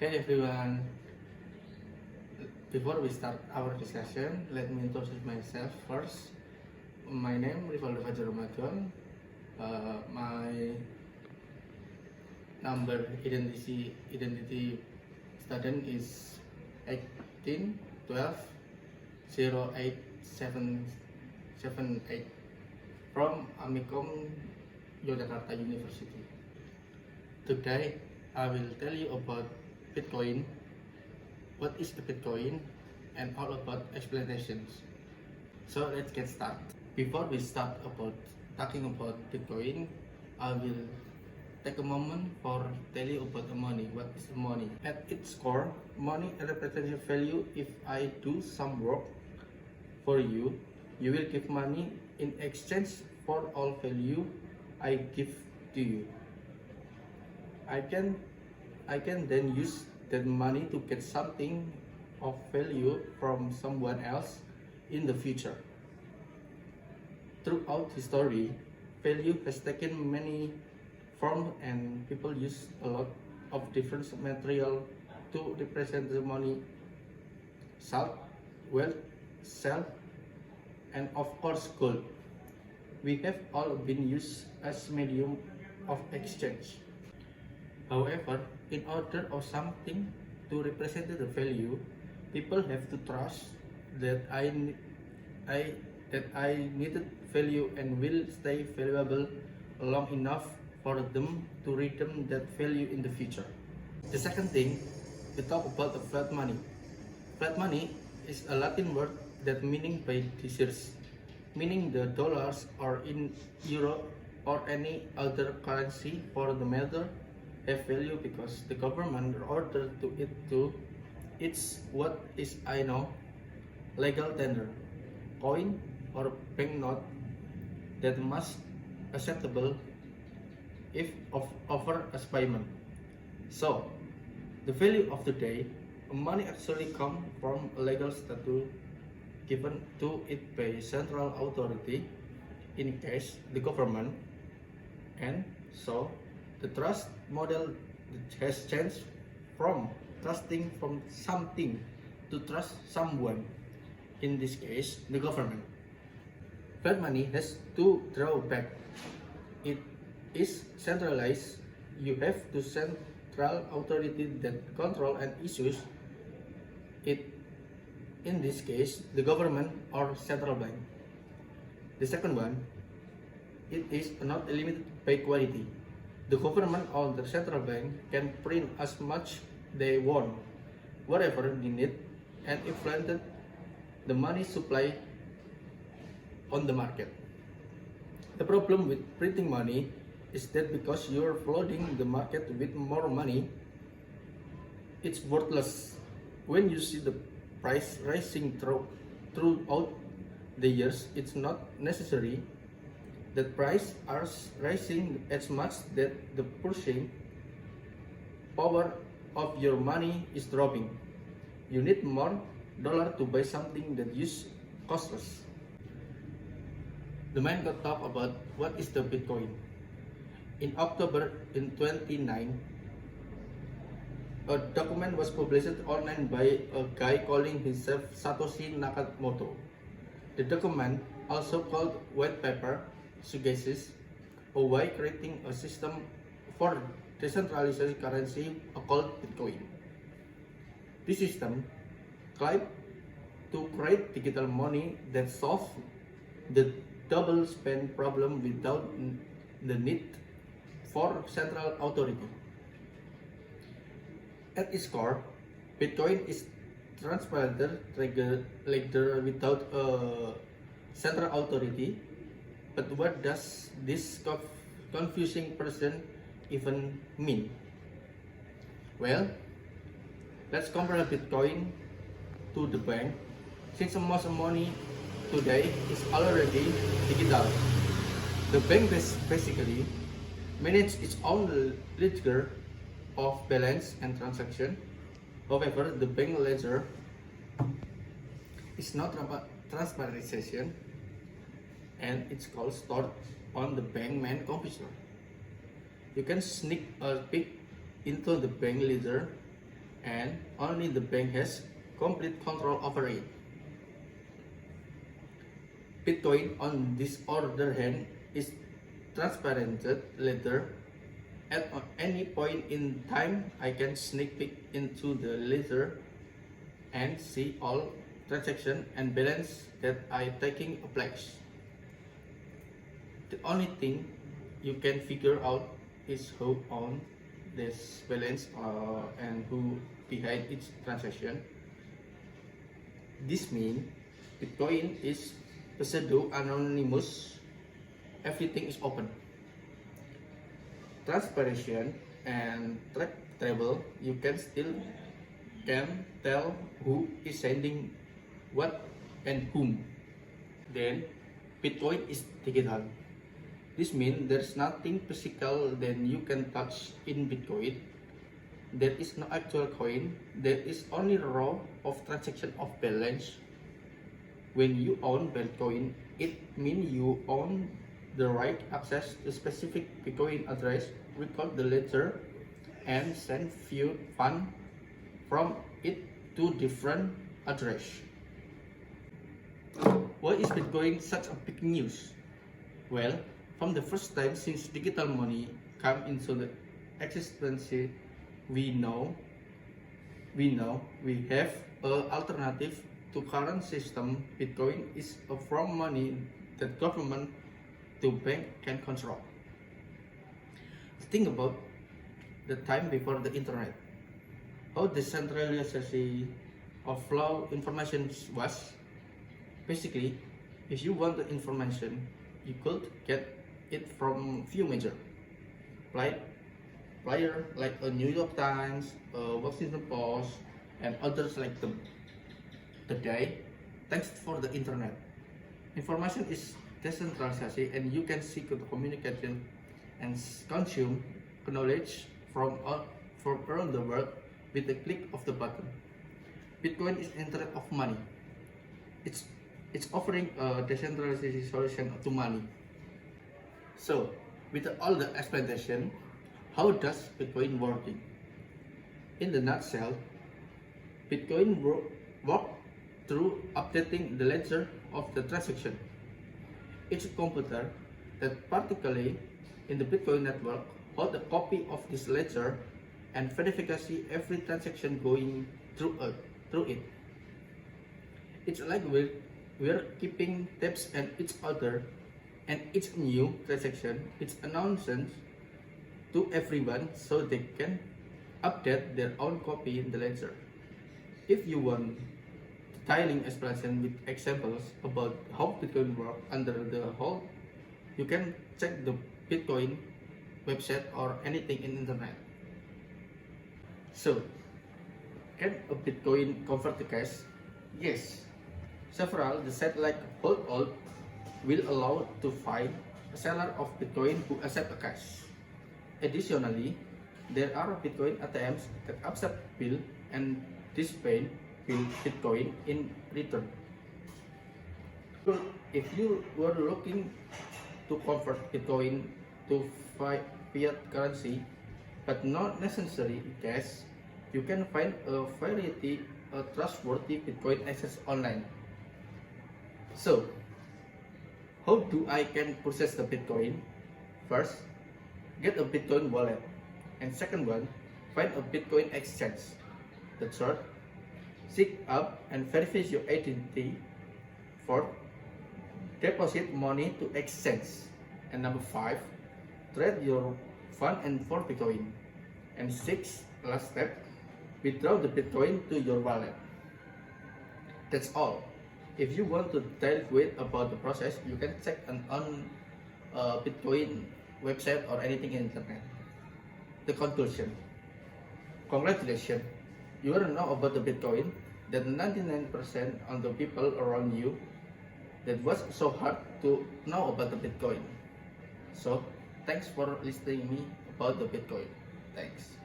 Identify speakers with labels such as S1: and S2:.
S1: Hey everyone, before we start our discussion, let me introduce myself first. My name is Rivaldo Fajar Ramadhan. My number identity student is 18 12 08 778 from Amikom Yogyakarta University. Today I will tell you about BitCoin, what is the BitCoin, and all about explanations. So let's get started. Before we start about talking about BitCoin, I will take a moment for tell you about the money. What is the money? At its core, money represents value. If I do some work for you, you will give money in exchange for all value I give to you. I can then use that money to get something of value from someone else in the future. Throughout history, value has taken many forms and people use a lot of different material to represent the money: salt, wealth, self, and of course gold. We have all been used as medium of exchange. However, in order of something to represent the value, people have to trust that I needed value and will stay valuable long enough for them to redeem that value in the future. The second thing, we talk about the fiat money. Fiat money is a Latin word that meaning by desires, meaning the dollars or in euro or any other currency for the matter have value because the government ordered it's what is I know legal tender, coin or banknote that must acceptable if offer as payment. So the value of the day, money actually come from a legal status given to it by central authority, in case the government, and so the trust model has changed from trusting from something to trust someone, in this case the government. Fiat money has two drawbacks. It is centralized. You have to central authority that control and issues it, in this case the government or central bank. The second one, it is not limited by quality. The government or the central bank can print as much they want, whatever they need, and inflate the money supply on the market. The problem with printing money is that because you're flooding the market with more money, it's worthless. When you see the price rising throughout the years, it's not necessary that price are rising as much that the purchasing power of your money is dropping. You need more dollar to buy something that is costless. The man got talk about what is the BitCoin. In October in 29, a document was published online by a guy calling himself Satoshi Nakamoto. The document, also called white paper, suggests a way creating a system for decentralized currency called BitCoin. This system claimed to create digital money that solves the double spend problem without the need for central authority. At its core, BitCoin is transparent ledger without a central authority. But what does this confusing person even mean? Well, let's compare BitCoin to the bank. Since most money today is already digital, the bank basically manages its own ledger of balance and transaction. However, the bank ledger is not transparency, and it's called stored on the bank main computer. You can sneak a peek into the bank ledger and only the bank has complete control over it. Bitcoin, on this other hand, is transparent ledger. At any point in time, I can sneak peek into the ledger and see all transaction and balance that I taking place. The only thing you can figure out is who owns this balance and who behind each transaction. This means Bitcoin is pseudo anonymous. Everything is open. Transparency and trackable. You can still can tell who is sending what and whom. Then Bitcoin is digital. This means there's nothing physical that you can touch in Bitcoin. There is no actual coin. There is only raw of transaction of balance. When you own Bitcoin, it means you own the right access to specific Bitcoin address, record the ledger, and send few funds from it to different address. Why is Bitcoin such a big news? Well, from the first time since digital money came into the existence, we know we have an alternative to current system. Bitcoin is a form money that government to bank can control. Think about the time before the internet. How decentralization of flow information was. Basically, if you want the information, you could get it from few major player like a New York Times, a Washington Post, and others like them. Today, thanks for the internet, information is decentralized and you can seek the communication and consume knowledge from around the world with a click of the button. Bitcoin is internet of money. It's offering a decentralized solution to money. So, with all the explanation, how does Bitcoin working? In the nutshell, Bitcoin work through updating the ledger of the transaction. Each computer that particularly in the Bitcoin network hold a copy of this ledger and verification every transaction going through it. It's like we're keeping tabs on each other, and each new transaction is announced to everyone so they can update their own copy in the ledger. If you want detailing explanation with examples about how Bitcoin works under the hood, you can check the Bitcoin website or anything in internet. So, can a Bitcoin convert to cash? Yes. Several the site like Hold will allow to find a seller of Bitcoin who accept a cash. Additionally, there are Bitcoin ATMs that accept bill and display bill Bitcoin in return. If you were looking to convert Bitcoin to fiat currency, but not necessarily cash, you can find a variety of trustworthy Bitcoin access online. So, how do I can process the Bitcoin? First, get a Bitcoin wallet, and second one, find a Bitcoin exchange. The third, seek up and verify your identity. Fourth, deposit money to exchange. And number 5, trade your fund and for Bitcoin. And 6, last step, withdraw the Bitcoin to your wallet. That's all. If you want to tell about the process, you can check on Bitcoin website or anything in internet. The conclusion. Congratulations, you already know about the Bitcoin. That 99% of the people around you that was so hard to know about the Bitcoin. So, thanks for listening me about the Bitcoin. Thanks.